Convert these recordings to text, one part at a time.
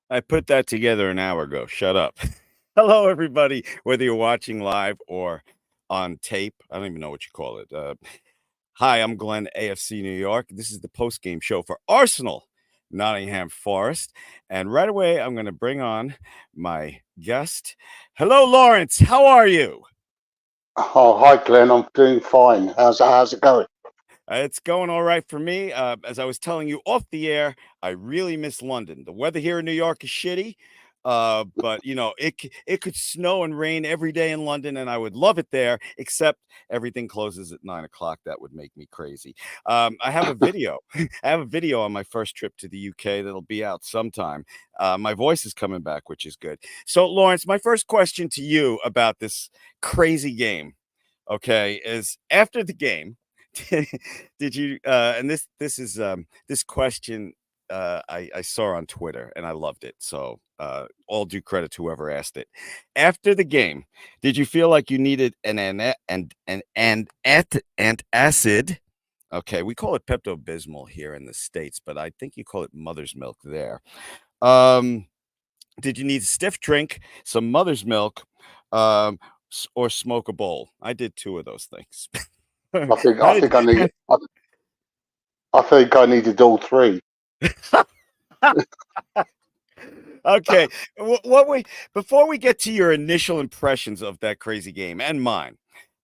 I put that together an hour ago. Shut up. Hello, everybody, whether you're watching live or on tape. I don't even know what you call it. Hi, I'm Glenn, AFC New York. This is the postgame show for Arsenal, Nottingham Forest. And right away, I'm going to bring on my guest. Hello, Lawrence. How are you? Oh, hi, Glenn. I'm doing fine. How's it going? It's going all right for me. As I was telling you off the air, I really miss London. The weather here in New York is shitty, but it could snow and rain every day in London, and I would love it there. Except everything closes at 9 o'clock. That would make me crazy. I have a video. I have a video on my first trip to the UK that'll be out sometime. My voice is coming back, which is good. So, Lawrence, my first question to you about this crazy game, okay, is after the game. Did you and this is this question I saw on Twitter and I loved it. So all due credit to whoever asked it. After the game, did you feel like you needed an acid? Okay, we call it Pepto Bismol here in the States, but I think you call it mother's milk there. Um, did you need a stiff drink, some mother's milk, or smoke a bowl? I did two of those things. I think How I did think I need I think I needed all three. Okay. What we before we get to your initial impressions of that crazy game and mine,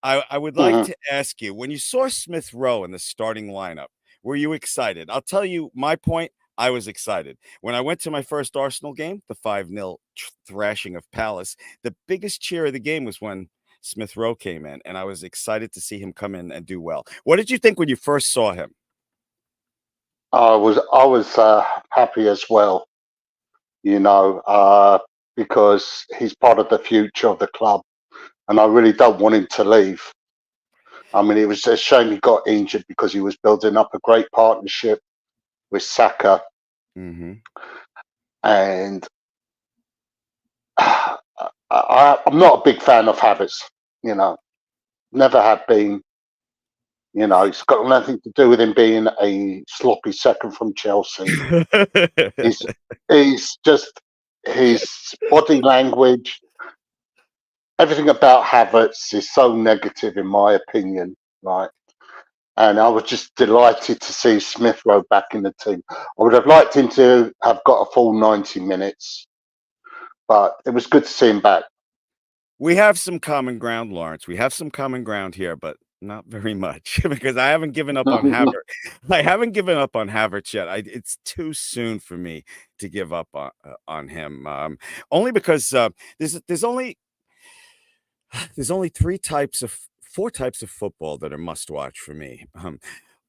I would like Mhm. to ask you when you saw Smith Rowe in the starting lineup, were you excited? I'll tell you my point. I was excited. When I went to my first Arsenal game, the 5-0 thrashing of Palace, the biggest cheer of the game was when Smith Rowe came in, and I was excited to see him come in and do well. What did you think when you first saw him? I was happy as well. You know, because he's part of the future of the club, and I really don't want him to leave. I mean, it was a shame he got injured because he was building up a great partnership with Saka, Hmm. and I'm not a big fan of habits. You know, never have been. You know, it's got nothing to do with him being a sloppy second from Chelsea. He's, he's just his body language, everything about Havertz is so negative, in my opinion. Right. And I was just delighted to see Smith Rowe back in the team. I would have liked him to have got a full 90 minutes, but it was good to see him back. We have some common ground, Lawrence. We have some common ground here, but not very much because I haven't given up on Havertz. I haven't given up on Havertz yet. It's too soon for me to give up on him. Only because there's only four types of football that are must watch for me.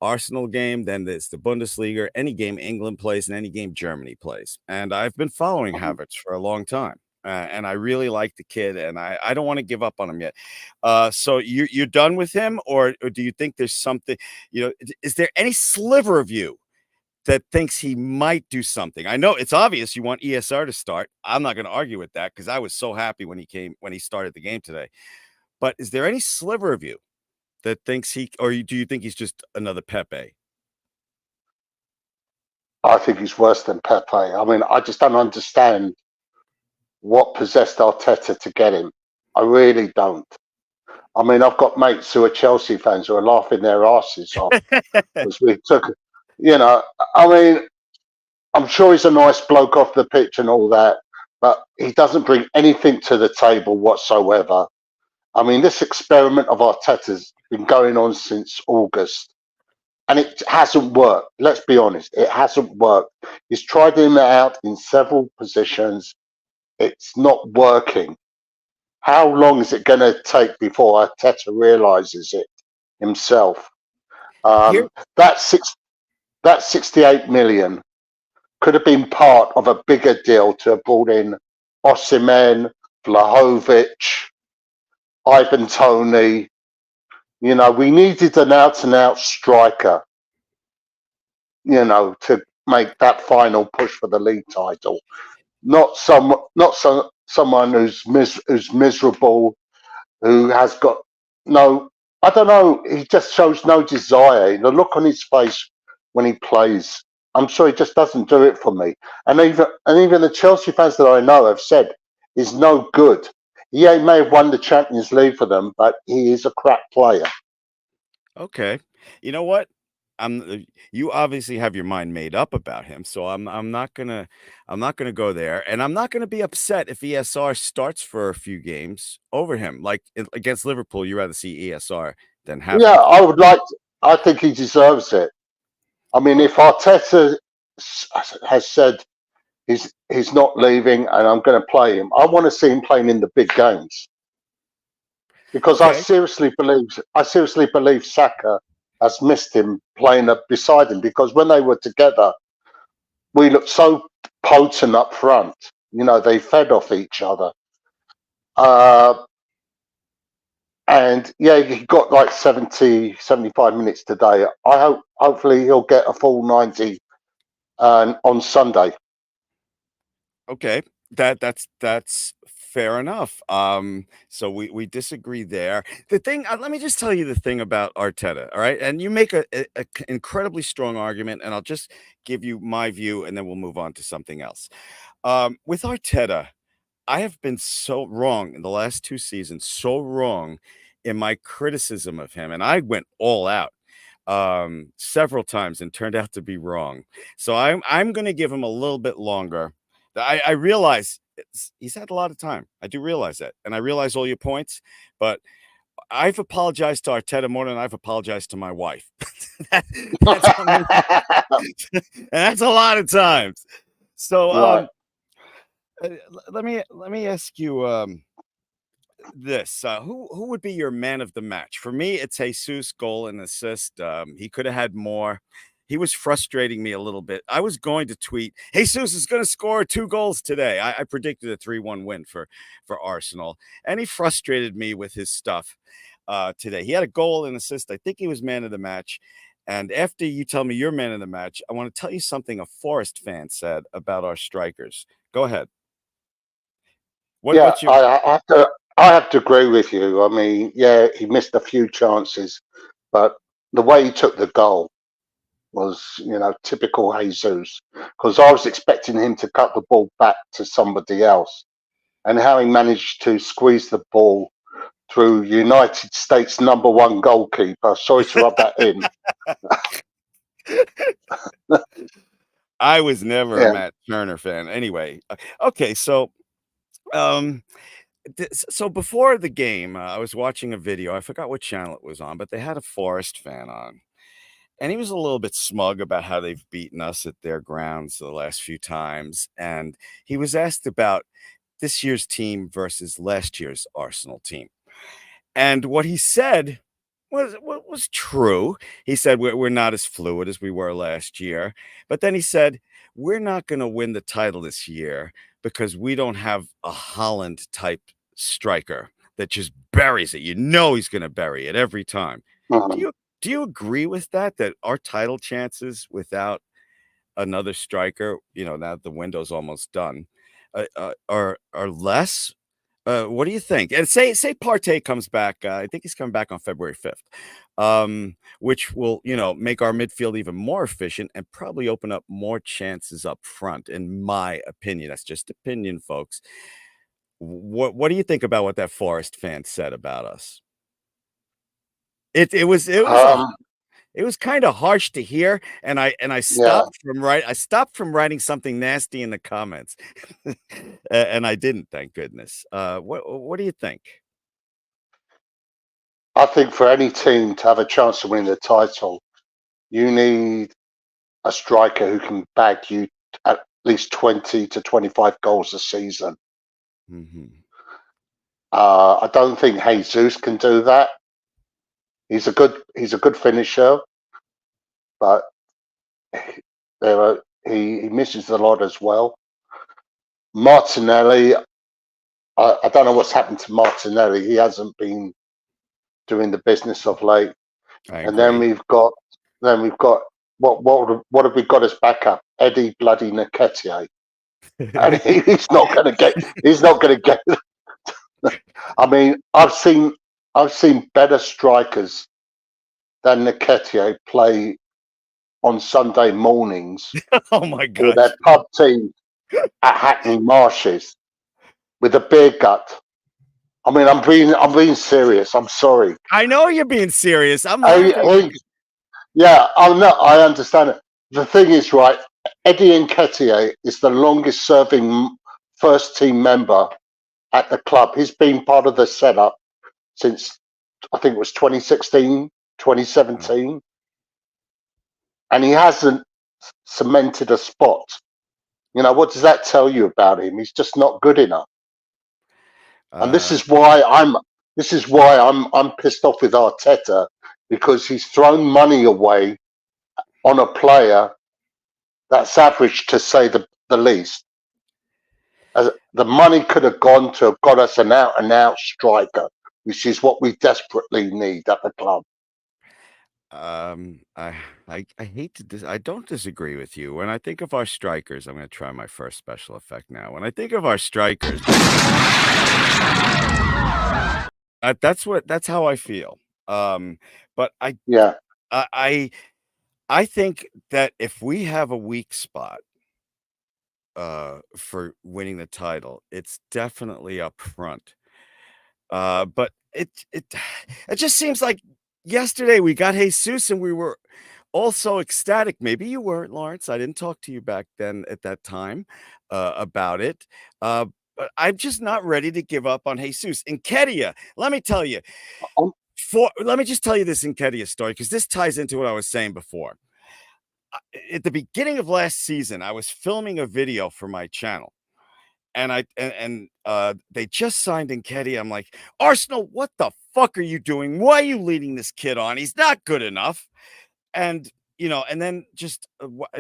Arsenal game, then there's the Bundesliga, any game England plays, and any game Germany plays. And I've been following Havertz for a long time. And I really like the kid, and I don't want to give up on him yet. So you're done with him, or do you think there's something? Is there any sliver of you that thinks he might do something? I know it's obvious you want ESR to start. I'm not going to argue with that because I was so happy when he started the game today. But is there any sliver of you that thinks do you think he's just another Pepe? I think he's worse than Pepe. I mean, I just don't understand what possessed Arteta to get him. I really don't. I mean, I've got mates who are Chelsea fans who are laughing their asses off because we took, you know, I mean, I'm sure he's a nice bloke off the pitch and all that, but he doesn't bring anything to the table whatsoever. I mean, this experiment of Arteta's been going on since August, and it hasn't worked. Let's be honest, it hasn't worked. He's tried him out in several positions. It's not working. How long is it going to take before Arteta realizes it himself? Here, Um, that six, that 68 million could have been part of a bigger deal to have brought in Osimhen, Vlahovic, Ivan Tony. You know, we needed an out and out striker, you know, to make that final push for the league title. Not someone who's miserable, who has got no. I don't know. He just shows no desire. The look on his face when he plays. I'm sure he just doesn't do it for me. And even the Chelsea fans that I know have said he's no good. He may have won the Champions League for them, but he is a crap player. Okay. You know what? You obviously have your mind made up about him, so I'm not gonna go there, and I'm not gonna be upset if ESR starts for a few games over him. Like against Liverpool, you rather see ESR than have Yeah, him I play. would like. I think he deserves it. I mean, if Okay. Arteta has said he's not leaving and I'm going to play him, I want to see him playing in the big games because Okay. I seriously believe Saka has missed him playing up beside him because when they were together, we looked so potent up front. You know, they fed off each other. Uh, and yeah, he got like 75 minutes today. Hopefully he'll get a full 90 on Sunday. Okay. That's fair enough. So we disagree there. The thing, let me just tell you the thing about Arteta, all right? And you make a incredibly strong argument, and I'll just give you my view, and then we'll move on to something else. With Arteta, I have been so wrong in the last 2 seasons, so wrong in my criticism of him, and I went all out several times and turned out to be wrong. So I'm going to give him a little bit longer. I realize he's had a lot of time. I do realize that, and I realize all your points, but I've apologized to Arteta more than I've apologized to my wife. that, that's how many, and that's a lot of times. So Right. let me ask you this: who would be your man of the match? For me, it's Jesus, goal and assist. He could have had more. He was frustrating me a little bit. I was going to tweet, Jesus is going to score 2 goals today. I predicted a 3-1 win for Arsenal, and he frustrated me with his stuff today. He had a goal and assist. I think he was man of the match. And after you tell me you're man of the match, I want to tell you something a Forest fan said about our strikers. Go ahead. Yeah, What's your I have to agree with you. I mean, yeah, he missed a few chances, but the way he took the goal was, typical Jesus. Because I was expecting him to cut the ball back to somebody else, and how he managed to squeeze the ball through United States #1 goalkeeper. Sorry to rub that in. I was never a Yeah, Matt Turner fan. Anyway, okay, so um, so before the game, I was watching a video. I forgot what channel it was on, but they had a Forest fan on, and he was a little bit smug about how they've beaten us at their grounds the last few times. And he was asked about this year's team versus last year's Arsenal team. And what he said was true. He said we're not as fluid as we were last year, but then he said we're not going to win the title this year because we don't have a Holland type striker that just buries it. You know he's going to bury it every time. Do mhm. you do you agree with that? That our title chances without another striker, now the window's almost done, are less. What do you think? And say Partey comes back. I think he's coming back on February 5th, which will make our midfield even more efficient and probably open up more chances up front. In my opinion, that's just opinion, folks. What do you think about what that Forest fan said about us? Um, It was kind of harsh to hear, and I yeah, stopped from writing something nasty in the comments, and I didn't, thank goodness. What do you think? I think for any team to have a chance to win the title, you need a striker who can bag you at least 20 to 25 goals a season. Mhm. I don't think Jesus can do that. He's a good finisher, but he misses a lot as well. Martinelli, I don't know what's happened to Martinelli. He hasn't been doing the business of late. I And then agree. we've got what have we got as backup? Eddie bloody Nketiah, and he's not going to get. I mean, I've seen better strikers than Nketiah play on Sunday mornings Oh my for gosh. their pub team at Hackney Marshes with a beer gut. I mean, I'm being serious. I'm sorry. I know you're being serious. I'm I, laughing. I, yeah, I'm not. I understand it. The thing is, right? Eddie Nketiah is the longest serving first team member at the club. He's been part of the setup since I think it was 2016, 2017, and he hasn't cemented a spot. You know, what does that tell you about him? He's just not good enough. And this Uh, is why I'm pissed off with Arteta, because he's thrown money away on a player that's average, to say the least. The money could have gone to have got us an out and out striker, which is what we desperately need at the club. I hate to I don't disagree with you. When I think of our strikers, I'm going to try my first special effect now. When I think of our strikers, that's how I feel. But Yeah. I I I think that if we have a weak spot for winning the title, it's definitely up front. But it just seems like yesterday we got Jesus and we were all so ecstatic. Maybe you weren't, Lawrence. I didn't talk to you back then at that time about it. Uh, but I'm just not ready to give up on Jesus. And Kedia, let me tell you, Um, let me just tell you this Nketiah story, because this ties into what I was saying before. At the beginning of last season, I was filming a video for my channel, and they just signed Nketiah. I'm like, Arsenal, what the fuck are you doing? Why are you leading this kid on? He's not good enough. And and then just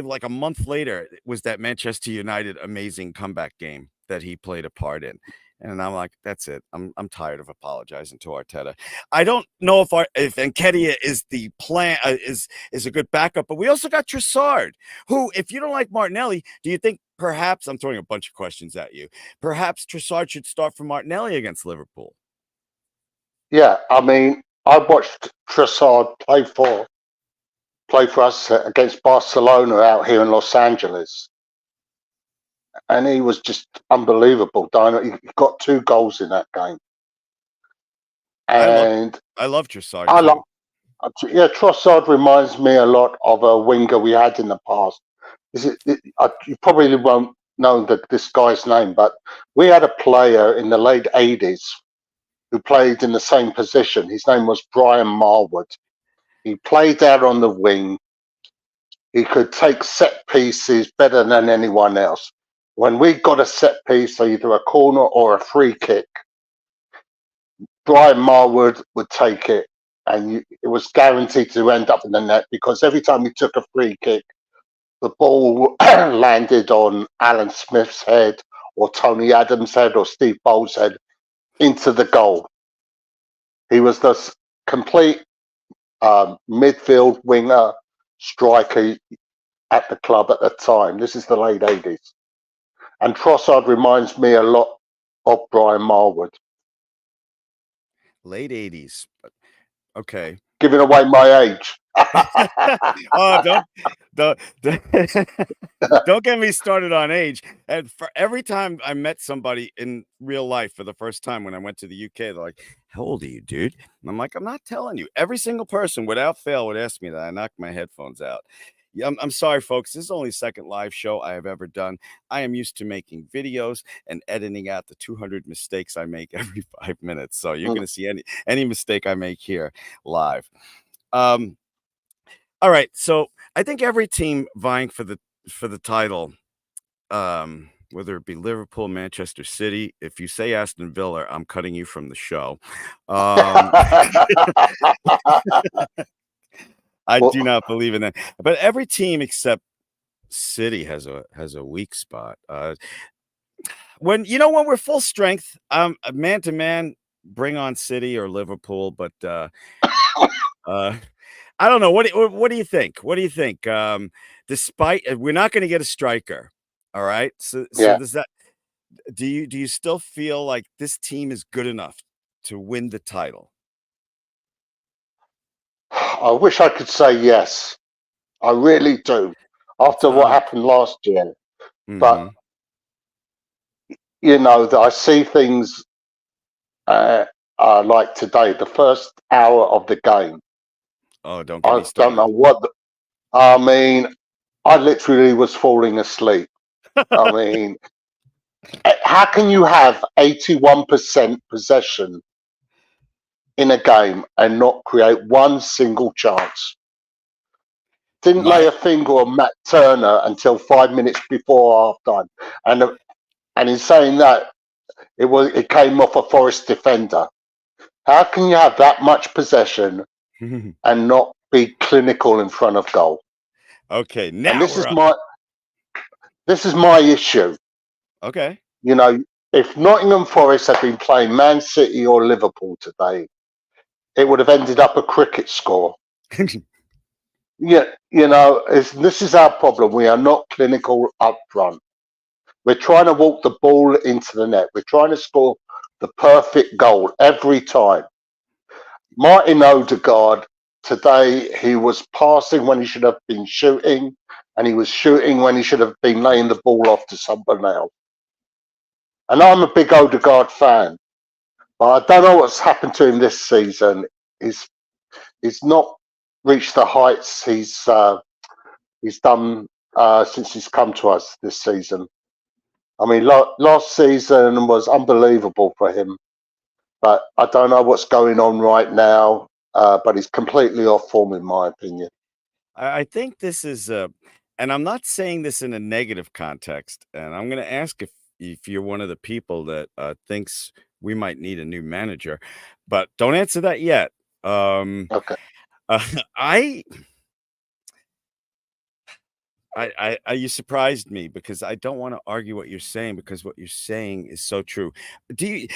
like a month later, it was that Manchester United amazing comeback game that he played a part in. And I'm like, that's it. I'm tired of apologizing to Arteta. I don't know if Nketiah is the plan is a good backup, but we also got Trossard, who, if you don't like Martinelli, do you think perhaps, I'm throwing a bunch of questions at you, perhaps Trossard should start for Martinelli against Liverpool? yeah, I mean, I watched Trossard play for us against Barcelona out here in Los Angeles, and he was just unbelievable. Dino, he got 2 goals in that game, I love and I love Trossard I like. too. Yeah, Trossard reminds me a lot of a winger we had in the past. You probably won't know this guy's name, but we had a player in the late 80s who played in the same position. His name was Brian Marwood. He played out on the wing. He could take set pieces better than anyone else. When we got a set piece, either a corner or a free kick, Brian Marwood would take it, and it was guaranteed to end up in the net, because every time he took a free kick, the ball landed on Alan Smith's head or Tony Adams' head or Steve Bowles' head into the goal. He was the complete midfield winger striker at the club at the time. This is the late 80s. And Trossard reminds me a lot of Brian Marwood. Late 80s. Okay. Giving away my age. Oh, don't don't get me started on age. And for every time I met somebody in real life for the first time when I went to the UK, they're like, "How old are you, dude?" And I'm like, "I'm not telling you." Every single person, without fail, would ask me that. I knocked my headphones out. Yeah, I'm sorry, folks. This is only the second live show I have ever done. I am used to making videos and editing out the 200 mistakes I make every 5 minutes. So you're going to see any mistake I make here live. Um, all right, so I think every team vying for the title, whether it be Liverpool, Manchester City, if you say Aston Villa, I'm cutting you from the show. I do Well, not believe in that. But every team except City has a weak spot. When we're full strength, man to man, bring on City or Liverpool. But uh, I don't know. What do you think? What do you think? Despite we're not going to get a striker, all right. So yeah. does that? Do you still feel like this team is good enough to win the title? I wish I could say yes. I really do. It's After what honest. happened last year, but Mhm. that I see things uh, like today, the first hour of the game. Oh, don't get me I don't know started. what. I mean, I literally was falling asleep. I mean, how can you have 81% possession in a game and not create one single chance? Didn't lay My a finger on Matt Turner until 5 minutes before halftime, and and in saying that, it came off a Forest defender. How can you have that much possession and not be clinical in front of goal? Okay, And now we're up. this is my issue. Okay. You know, if Nottingham Forest had been playing Man City or Liverpool today, it would have ended up a cricket score. Yeah, this is our problem. We are not clinical up front. We're trying to walk the ball into the net. We're trying to score the perfect goal every time. Martin Odegaard today, he was passing when he should have been shooting, and he was shooting when he should have been laying the ball off to someone else. And I'm a big Odegaard fan, but I don't know what's happened to him this season. He's he's not reached the heights he's done since he's come to us this season. I mean, last season was unbelievable for him, but I don't know what's going on right now. But he's completely off form, in my opinion. I think this is and I'm not saying this in a negative context, and I'm gonna ask if you're one of the people that thinks we might need a new manager, but don't answer that yet. Um, Okay. uh, I, you surprised me because I don't want to argue what you're saying because what you're saying is so true. Do you?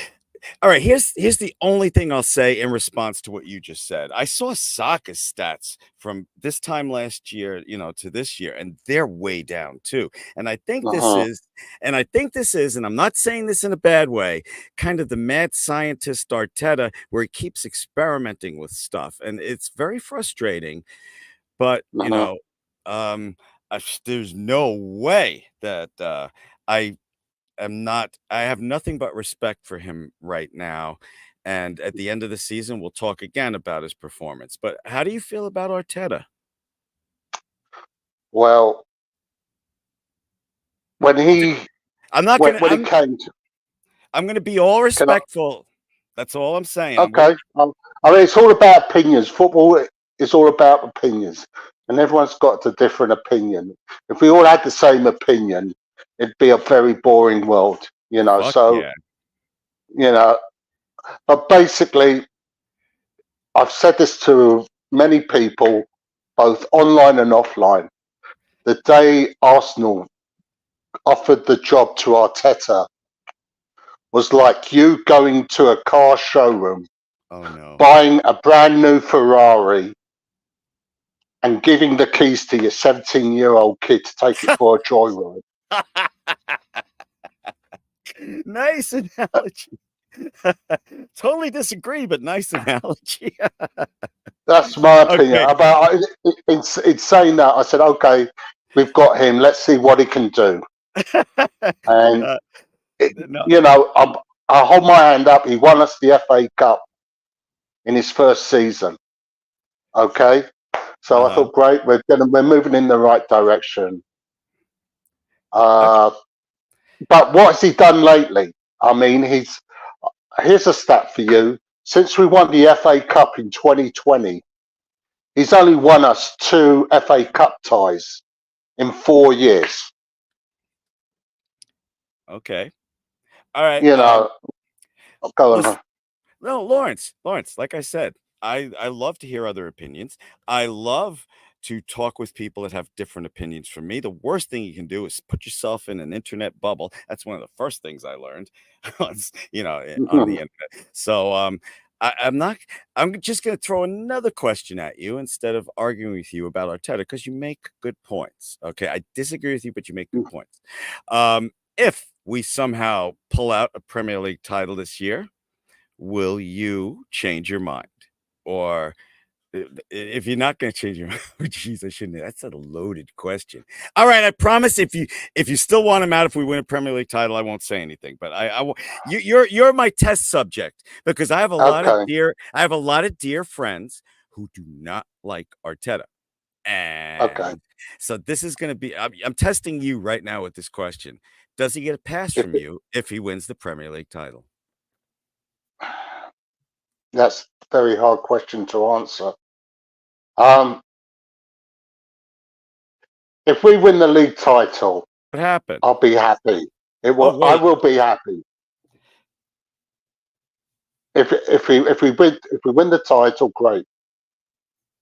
All right, here's the only thing I'll say in response to what you just said. I saw Saka's stats from this time last year, to this year, and they're way down too. And I think this Uh-huh. is, and I'm not saying this in a bad way, kind of the mad scientist Arteta, where he keeps experimenting with stuff, and it's very frustrating. But Uh-huh. um, there's no way that I I have nothing but respect for him right now. And at the end of the season, we'll talk again about his performance. But how do you feel about Arteta? Well, when D- he I'm not gonna. when he came to, I'm gonna be all can I? respectful. That's all I'm saying. Okay. I mean, it's all about opinions. Football is all about opinions, and everyone's got a different opinion. If we all had the same opinion, it'd be a very boring world. Fuck So yeah. you know, but basically, I've said this to many people, both online and offline. The day Arsenal offered the job to Arteta was like you going to a car showroom, Oh no. buying a brand new Ferrari, and giving the keys to your 17-year-old kid to take it for a joyride. Nice analogy. Totally disagree, but nice analogy. That's my opinion. Okay. About in saying that, I said, okay, we've got him. Let's see what he can do. And uh, it, no. you know, I hold my hand up. He won us the FA Cup in his first season. Okay, so I Uh-huh. thought, great, we're moving in the right direction. Okay. Uh, but what has he done lately? I mean, here's a stat for you. Since we won the FA Cup in 2020, he's only won us two FA Cup ties in 4 years. Okay. All right. You know, go Listen. on. No, Lawrence, like I said, I love to hear other opinions. I love to talk with people that have different opinions from me. The worst thing you can do is put yourself in an internet bubble. That's one of the first things I learned on the internet. So, I'm not I'm just gonna throw another question at you instead of arguing with you about Arteta because you make good points. Okay. I disagree with you, but you make good points. If we somehow pull out a Premier League title this year, will you change your mind? Or If you're not going to change your mind, jeez, I shouldn't. That's a loaded question. All right, I promise. If you still want him out, if we win a Premier League title, I won't say anything. But you're my test subject because Okay, I have a lot of dear friends who do not like Arteta, okay. and so this is going to be. I'm testing you right now with this question. Does he get a pass If from you if he wins the Premier League title? that's a very hard question to answer. Um, if we win the league title, What happened? I'll be happy. It Oh will. I wait, will be happy. If we win the title, great.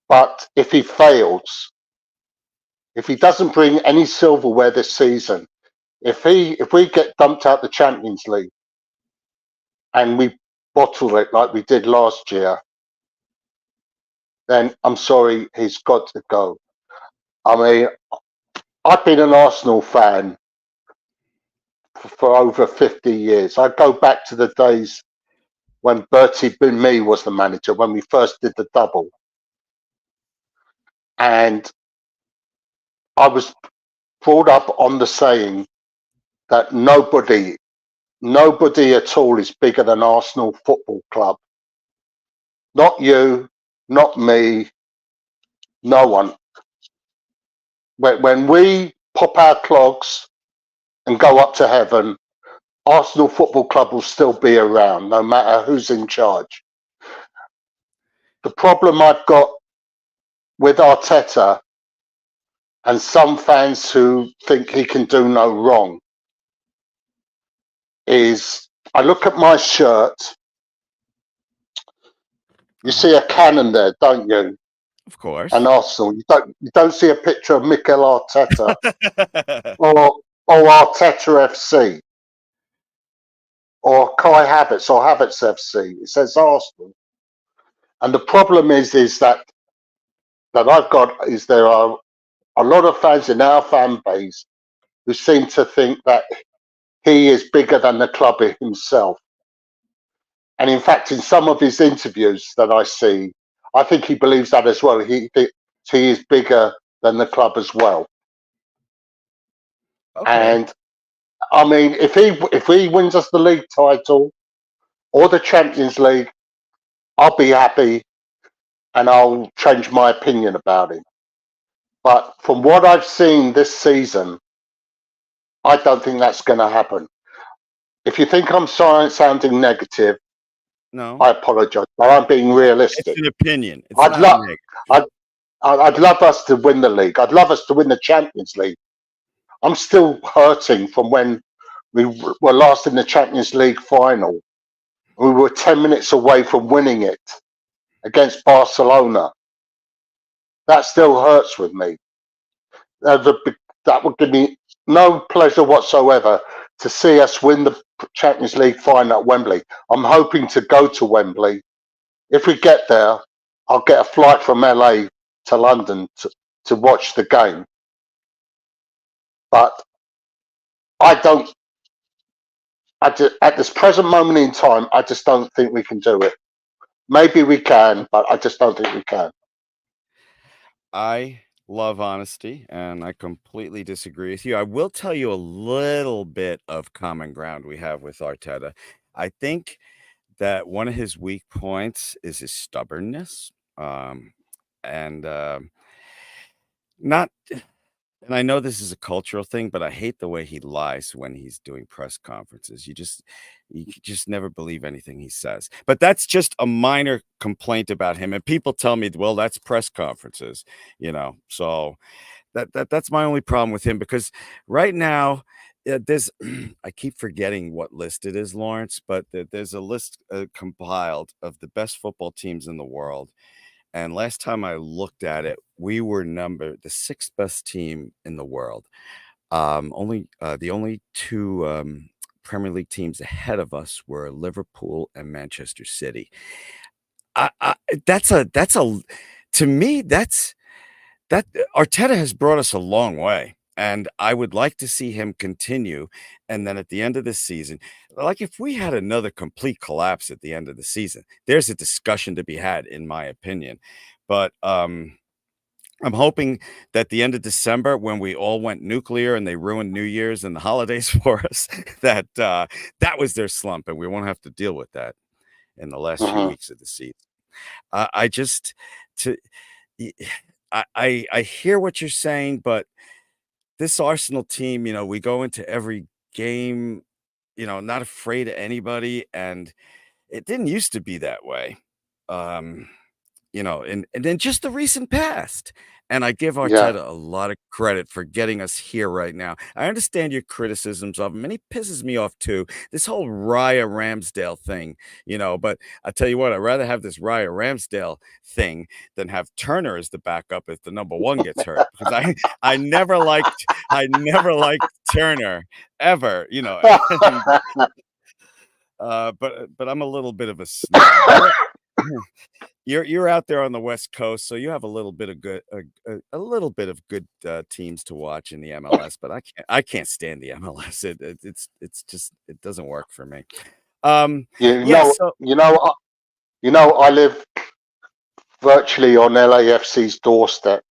But if he fails, if he doesn't bring any silverware this season, if we get dumped out the Champions League and we bottle it like we did last year, then I'm sorry, he's got to go. I mean, I've been an Arsenal fan for over 50 years. I go back to the days when Bertie Bin Mee was the manager, when we first did the double. And I was brought up on the saying that nobody at all is bigger than Arsenal Football Club. Not you, not me, no one. When we pop our clogs and go up to heaven, Arsenal Football Club will still be around, no matter who's in charge. The problem I've got with Arteta and some fans who think he can do no wrong is I look at my shirt, you uh-huh. see a cannon there, don't you? Of And course. Arsenal, you don't see a picture of Mikel Arteta or Arteta FC or Kai Havertz or Havertz FC. It says Arsenal. And the problem is that I've got is there are a lot of fans in our fan base who seem to think that he is bigger than the club himself. And in fact, in some of his interviews that I see, I think he believes that as well. He thinks he is bigger than the club as well. Okay. And I mean, if he wins us the league title or the Champions League, I'll be happy and I'll change my opinion about him. But from what I've seen this season, I don't think that's going to happen. If you think I'm sounding negative, No, I apologise, but I'm being it's realistic. an opinion. It's I'd not love, negative. I'd, I'd love us to win the league. I'd love us to win the Champions League. I'm still hurting from when we were last in the Champions League final. We were 10 minutes away from winning it against Barcelona. That still hurts with me. That would give me no pleasure whatsoever to see us win the Champions League final at Wembley. I'm hoping to go to Wembley. If we get there, I'll get a flight from LA to London to watch the game. But I don't, at this present moment in time, I just don't think we can do it. Maybe we can, but I just don't think we can. I love honesty, and I completely disagree with you. I will tell you a little bit of common ground we have with Arteta. I think that one of his weak points is his stubbornness. And not and I know this is a cultural thing, but I hate the way he lies when he's doing press conferences. You just never believe anything he says. But that's just a minor complaint about him. And people tell me, well, that's press conferences, you know. So that's my only problem with him because right now there's I keep forgetting what list it is, Lawrence, but there's a list compiled of the best football teams in the world. And last time I looked at it, we were the sixth best team in the world. Only the only two Premier League teams ahead of us were Liverpool and Manchester City. I that's a to me that Arteta has brought us a long way, and I would like to see him continue. And then at the end of the season, like if we had another complete collapse at the end of the season, there's a discussion to be had, in my opinion. But I'm hoping that the end of December, when we all went nuclear and they ruined New Year's and the holidays for us, that that was their slump, and we won't have to deal with that in the last few Mhm. weeks of the season. I just to y- I hear what you're saying, but this Arsenal team, we go into every game, not afraid of anybody, and it didn't used to be that way. Um, and then just the recent past. And I give Yeah. Arteta a lot of credit for getting us here right now. I understand your criticisms of him, and he pisses me off too. This whole Raya Ramsdale thing, but I tell you what, I'd rather have this Raya Ramsdale thing than have Turner as the backup if the number one gets hurt. Because I never liked Turner ever, and but I'm a little bit of a snob. You're out there on the West Coast, so you have a little bit of good a little bit of good, teams to watch in the MLS, but I can't stand the MLS. It's just it doesn't work for me. you Yeah, know, so you know, I- I live virtually on LAFC's doorstep.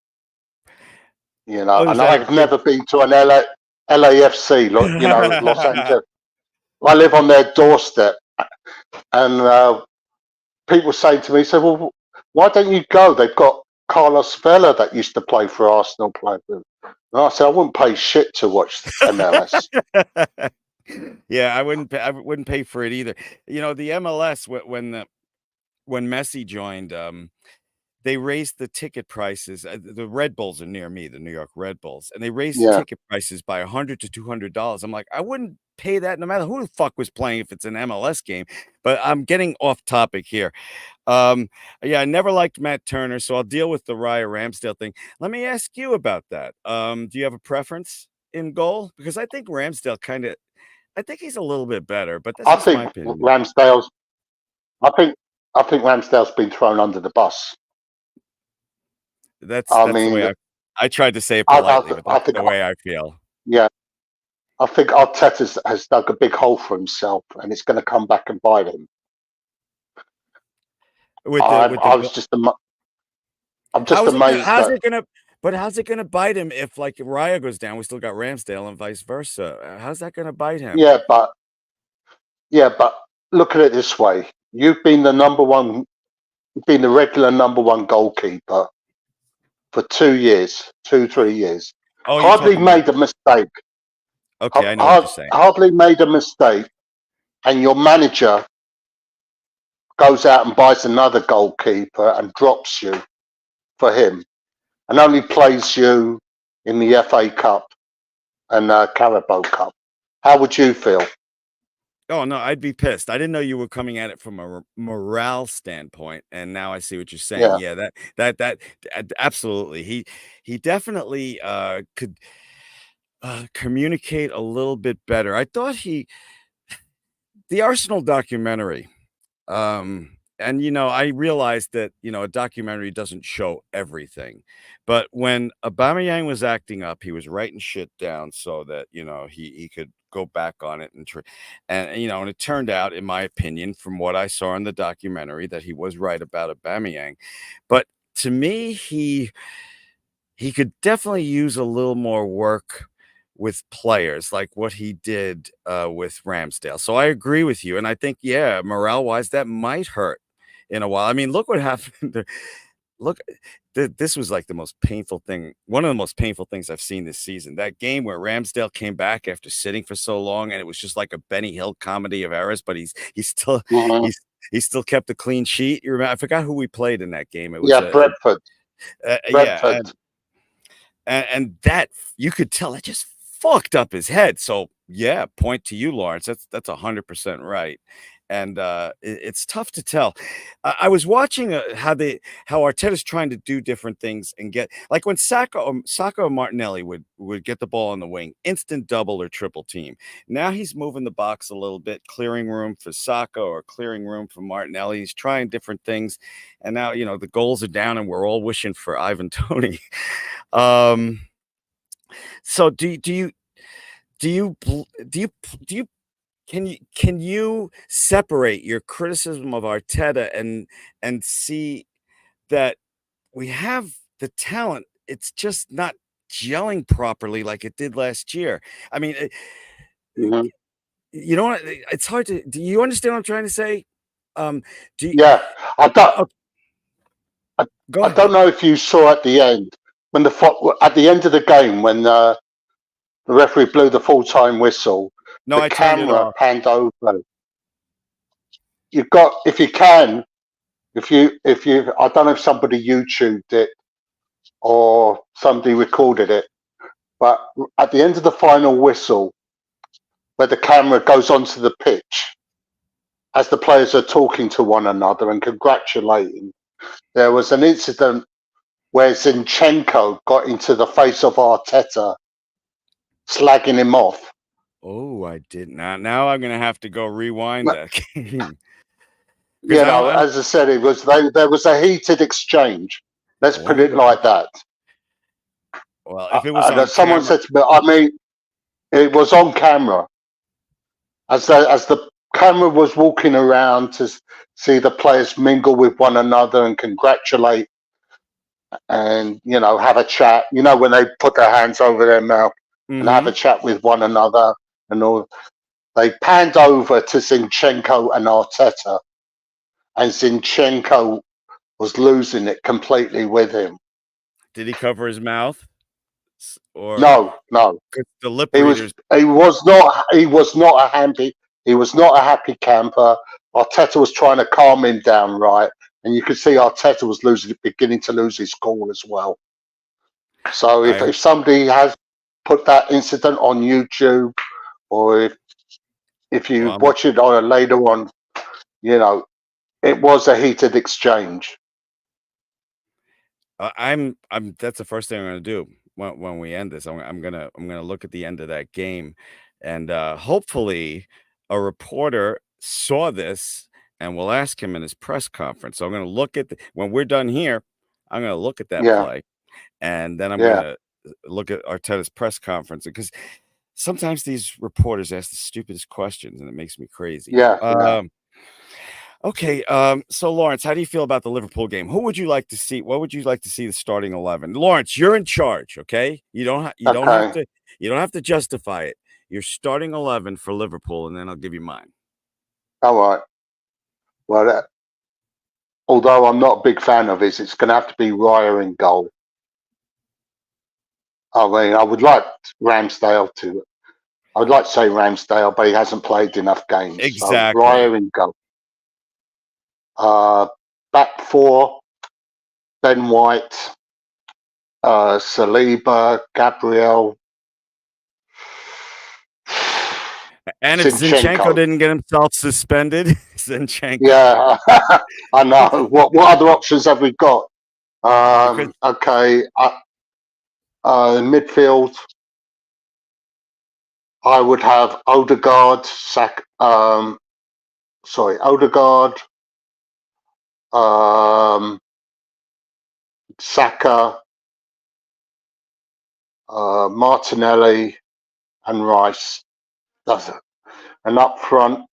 oh, is And that a I've good never been to an LAFC. Los Angeles. I live on their doorstep, and people say to me, "So, well, why don't you go? They've got Carlos Vela that used to play for Arsenal, play for them." And I said, "I wouldn't pay shit to watch MLS." Yeah, I wouldn't pay for it either. The MLS when Messi joined, they raised the ticket prices. The Red Bulls are near me, the New York Red Bulls, and they raised the Yeah, ticket prices by 100 to $200. I'm like, I wouldn't pay that no matter who the fuck was playing if it's an MLS game. But I'm getting off topic here. Um, yeah, I never liked Matt Turner, so I'll deal with the Raya Ramsdale thing. Let me ask you about that. Do you have a preference in goal? Because I think he's a little bit better, but that's I just my think opinion. Ramsdale's. I think I think Ramsdale's been thrown under the bus. That's I that's the mean, way I tried to say it I, politely, but I that's think the way I feel. yeah, I think Arteta has dug a big hole for himself, and it's going to come back and bite him. With the with the I was go just, I'm just amazed how's that. it gonna but how's it gonna bite him if, like, Raya goes down, we still got Ramsdale and vice versa? How's that gonna bite him? Yeah, but look at it this way: you've been the number one, been the regular number one goalkeeper for 2 years, 3 years. Oh, you're Hardly talking about made a mistake. okay, I know what you're saying. Hardly made a mistake, and your manager goes out and buys another goalkeeper and drops you for him, and only plays you in the FA Cup and Carabao Cup. How would you feel? Oh, no, I'd be pissed. I didn't know you were coming at it from a morale standpoint, and now I see what you're saying. Yeah, Yeah, that absolutely. He definitely, could, communicate a little bit better. I thought he the Arsenal documentary. And I realized that, a documentary doesn't show everything. But when Aubameyang was acting up, he was writing shit down so that, he could go back on it and it turned out, in my opinion, from what I saw in the documentary, that he was right about Aubameyang. But to me, he could definitely use a little more work with players like what he did, with Ramsdale. So I agree with you, and I think, yeah, morale-wise, that might hurt in a while. I mean, look what happened. Look, this was like the most painful thing, one of the most painful things I've seen this season. That game where Ramsdale came back after sitting for so long, and it was just like a Benny Hill comedy of errors, but he's still hmm he's he still kept a clean sheet. You remember? I forgot who we played in that game. It was yeah. Brentford, yeah, Brentford. and that you could tell that just fucked up his head. So yeah, point to you, Lawrence. That's 100% right. And it's tough to tell. I was watching how Arteta's trying to do different things and get like when Saka or Martinelli would get the ball on the wing, instant double or triple team. Now he's moving the box a little bit, clearing room for Saka or clearing room for Martinelli. He's trying different things, and now the goals are down, and we're all wishing for Ivan Toney. Um, so do you do you do you can you separate your criticism of Arteta and see that we have the talent. It's just not gelling properly like it did last year. I mean, Mhm. you know what? It's hard to. Do you understand what I'm trying to say? Um, do you, Yeah, I don't. oh, I, go I don't ahead. know if you saw at the end when at the end of the game when the referee blew the full time whistle, No, the I turned it camera off. panned over. You've got if you can, if you I don't know if somebody YouTubed it or somebody recorded it, but at the end of the final whistle, where the camera goes onto the pitch as the players are talking to one another and congratulating, there was an incident where Zinchenko got into the face of Arteta, slagging him off. Oh, I did not. Now I'm gonna have to go rewind that game because You know, I don't. as I said, there was a heated exchange. Let's put Oh, it like that. well, if it was on Someone camera, said to me, I mean, it was on camera as the camera was walking around to see the players mingle with one another and congratulate and have a chat. You know when they put their hands over their mouth and have a hmm chat with one another and all. They panned over to Zinchenko and Arteta, and Zinchenko was losing it completely with him. did he cover his mouth or No, no, 'cause the lip he was readers? he was not he was not a happy he was not a happy camper. Arteta was trying to calm him down, right, and you could see Arteta was beginning to lose his cool as well. So I if somebody has put that incident on YouTube, or if you well, watch it on later on, you know it was a heated exchange. I'm. That's the first thing I'm gonna do when we end this. I'm gonna look at the end of that game, and hopefully, a reporter saw this and will ask him in his press conference. So I'm gonna look at when we're done here. I'm gonna look at that Yeah, play, and then I'm yeah, gonna look at Arteta's press conference because sometimes these reporters ask the stupidest questions, and it makes me crazy. yeah, yeah. Okay, so Lawrence, how do you feel about the Liverpool game? Who would you like to see? What would you like to see the starting 11? Lawrence, you're in charge, okay? You don't have Okay, to justify it. You're starting 11 for Liverpool, and then I'll give you mine. all right. Well, although I'm not a big fan of his, it's going to have to be Raya in goal. I mean, I would like Ramsdale to. I would like to say Ramsdale, but he hasn't played enough games. So Exactly. Raya in goal. Uh, Back four: Ben White, Saliba, Gabriel, And if Zinchenko Zinchenko. didn't get himself suspended, Zinchenko. Yeah, I know. What other options have we got? Because Okay, in midfield, I would have Odegaard, Odegaard, um, Saka, Martinelli, and Rice. That's it. And up front,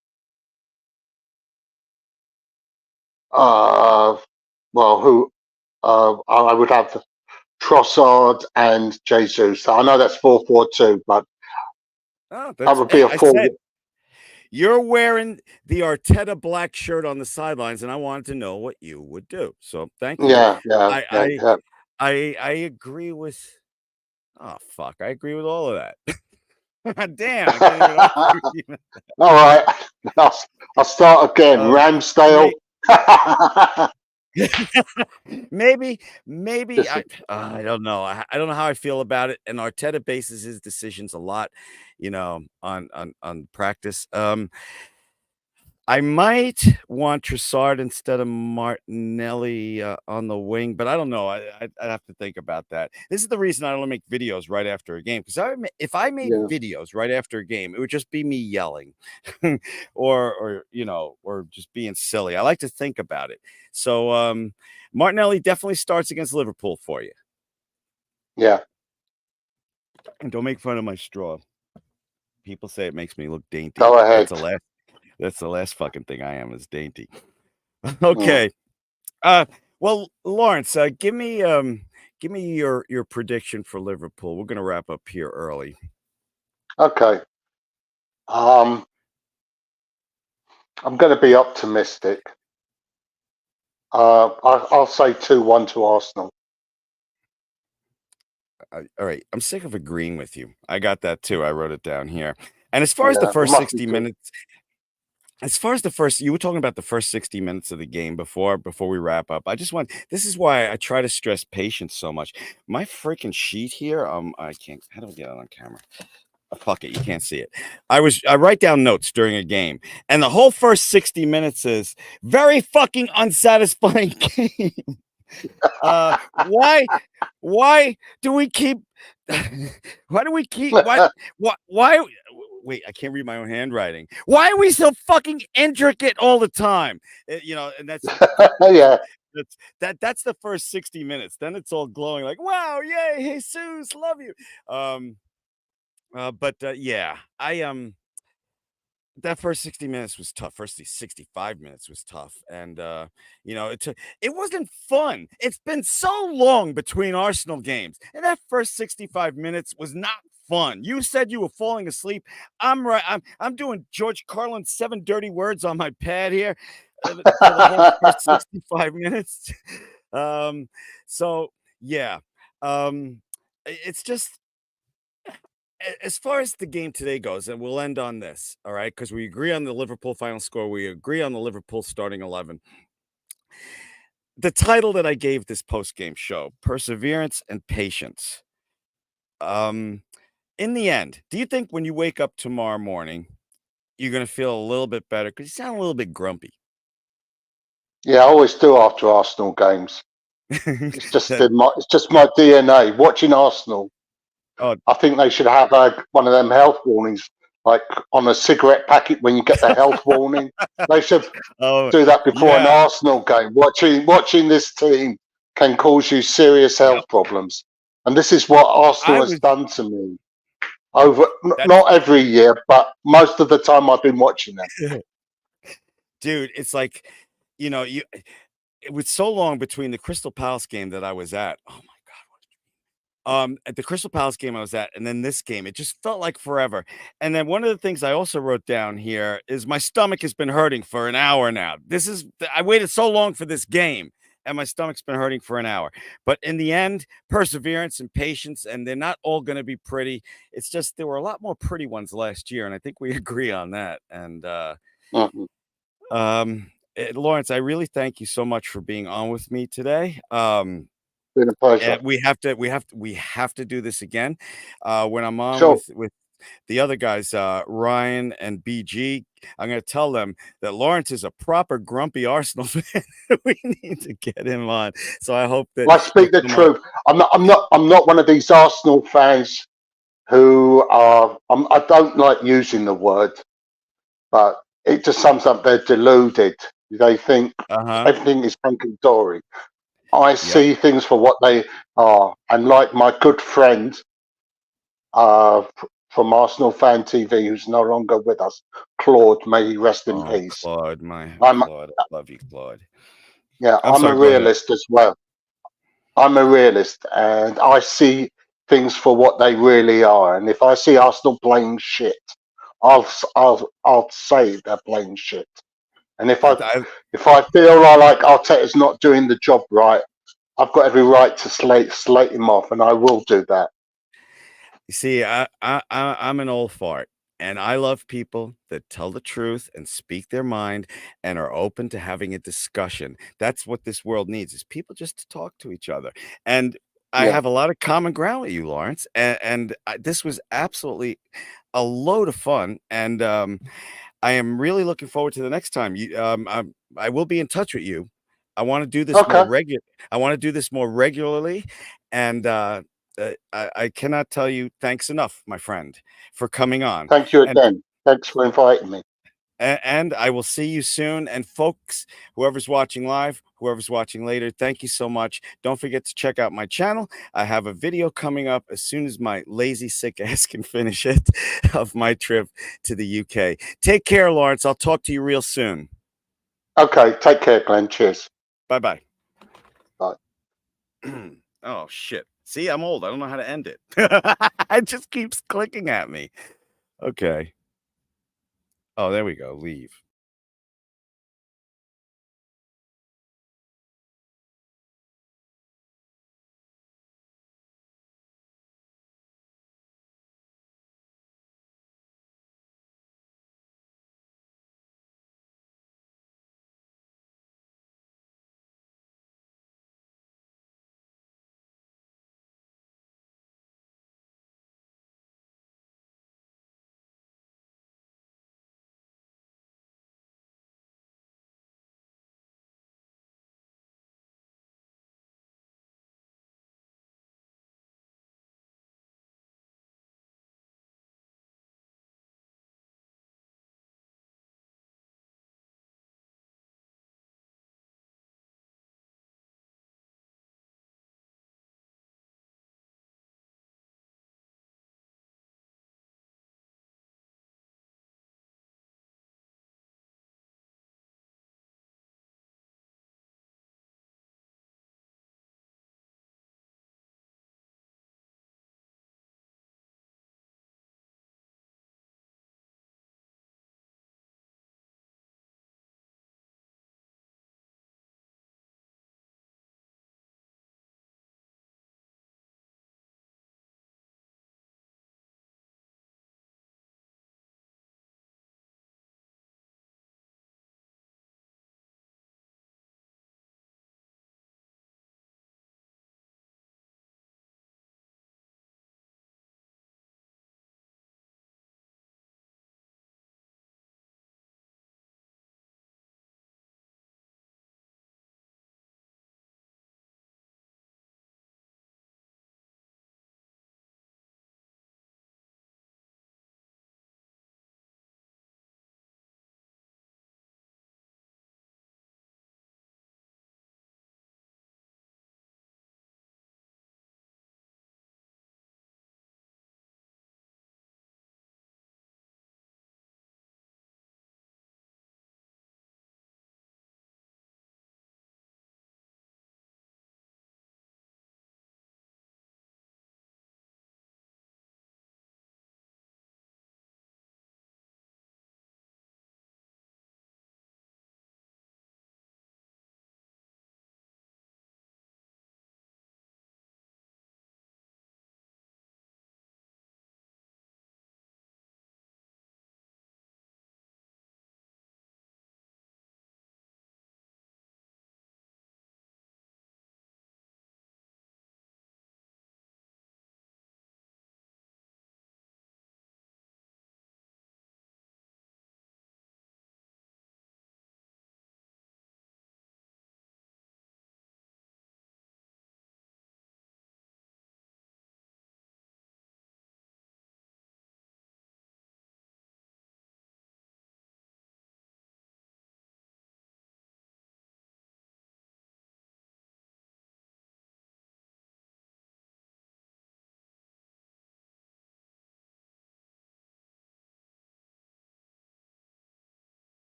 uh, well, who I would have Trossard and Jesus. I know that's 4-4-2, but oh, that that's would be hey, a I four. said you're wearing the Arteta black shirt on the sidelines, and I wanted to know what you would do. So thank you. Yeah, yeah, I yeah, I yeah. I agree with oh fuck, I agree with all of that. Damn, I can't even argue. All right, I'll, I'll start again. Um, Ramsdale. may maybe Just I don't know. I don't know how I feel about it. And Arteta bases his decisions a lot, on practice. I might want Trossard instead of Martinelli, on the wing, but I don't know. I'd have to think about that. This is the reason I don't make videos right after a game, 'cause if I made yeah. videos right after a game, it would just be me yelling or just being silly. I like to think about it. So, Martinelli definitely starts against Liverpool for you. Yeah, And don't make fun of my straw. People say it makes me look dainty. go ahead. That's the last fucking thing I am is dainty. Mm. Okay. Uh, Well, Lawrence, give me your prediction for Liverpool. We're gonna wrap up here early. Okay. Um, I'm going to be optimistic. I'll say 2-1 to Arsenal. All right, I'm sick of agreeing with you. I got that too. I wrote it down here. And as far as the Yeah, it first must be 60 two. minutes, as far as the first, you were talking about the first 60 minutes of the game before we wrap up. I just want this is why I try to stress patience so much. My freaking sheet here, I can't. How do I get it on camera? Fuck it, you can't see it. I write down notes during a game, and the whole first 60 minutes is very fucking unsatisfying game. Why do we keep why do we keep why wait, I can't read my own handwriting. Why are we so fucking intricate all the time? And Yeah. that's the first 60 minutes. Then it's all glowing like, wow, yay, Jesus, love you. Um yeah, that first 60 minutes was tough. First 65 minutes was tough. And it wasn't fun. It's been so long between Arsenal games. And that first 65 minutes was not fun. You said you were falling asleep. I'm right. I'm doing George Carlin's 7 dirty words on my pad here for the whole first 65 minutes. um so yeah. It's just as far as the game today goes, and we'll end on this, all right? Because we agree on the Liverpool final score. We agree on the Liverpool starting 11. The title that I gave this post game show, Perseverance and Patience. Um, in the end, do you think when you wake up tomorrow morning, you're going to feel a little bit better? Because you sound a little bit grumpy. Yeah, I always do after Arsenal games. That, It's just my DNA. Watching Arsenal, oh, I think they should have one of them health warnings, like on a cigarette packet when you get the health warning. They should oh, do that before an yeah. Arsenal game. Watching this team can cause you serious Yep. health problems, and this is what I Arsenal has was, done to me over that's, not every year, but most of the time I've been watching them. dude, it's like, it was so long between the Crystal Palace game that I was at. Oh my at the Crystal Palace game I was at, and then this game, it just felt like forever. And then one of the things I also wrote down here is my stomach has been hurting for an hour now. I waited so long for this game, and my stomach's been hurting for an hour. But in the end, perseverance and patience, and they're not all going to be pretty. It's just there were a lot more pretty ones last year, and I think we agree on that. And Mhm. Lawrence, I really thank you so much for being on with me today. Been a pleasure. And we have to do this again. When I'm on Sure. with the other guys, Ryan and BG, I'm gonna tell them that Lawrence is a proper grumpy Arsenal fan. We need to get him on. So I hope that I you'll speak the come on. truth. I'm not one of these Arsenal fans who are. I don't like using the word, but it just sums up. They're deluded. They think Uh-huh. everything is hunky dory. I Yep. see things for what they are, and like my good friend uh, from Arsenal Fan TV, who's no longer with us, Claude, may he rest in Oh, peace. Claude, my I'm Claude. I love you, Claude. Yeah, I'm I'm a sorry, go ahead. realist as well. I'm a realist, and I see things for what they really are. And if I see Arsenal playing shit, I'll say they're playing shit. And I if I feel like Arteta's not doing the job right, I've got every right to slate him off, and I will do that. see, I'm an old fart, and I love people that tell the truth and speak their mind and are open to having a discussion. That's what this world needs is people just to talk to each other. And I Yeah. have a lot of common ground with you, Lawrence. This was absolutely a load of fun. And I am really looking forward to the next time. I will be in touch with you. I want to do this more Okay. regular. I want to do this more regularly, and I cannot tell you thanks enough, my friend, for coming on. Thank you And again. Thanks for inviting me. and I will see you soon. And folks, whoever's watching live, whoever's watching later, thank you so much. Don't forget to check out my channel. I have a video coming up as soon as my lazy sick ass can finish it of my trip to the UK. Take care, Lawrence. I'll talk to you real soon. Okay. Take care, Glenn. Cheers. Bye bye. Oh shit. See, I'm old. I don't know how to end it. It just keeps clicking at me. Okay. Oh, there we go. Leave.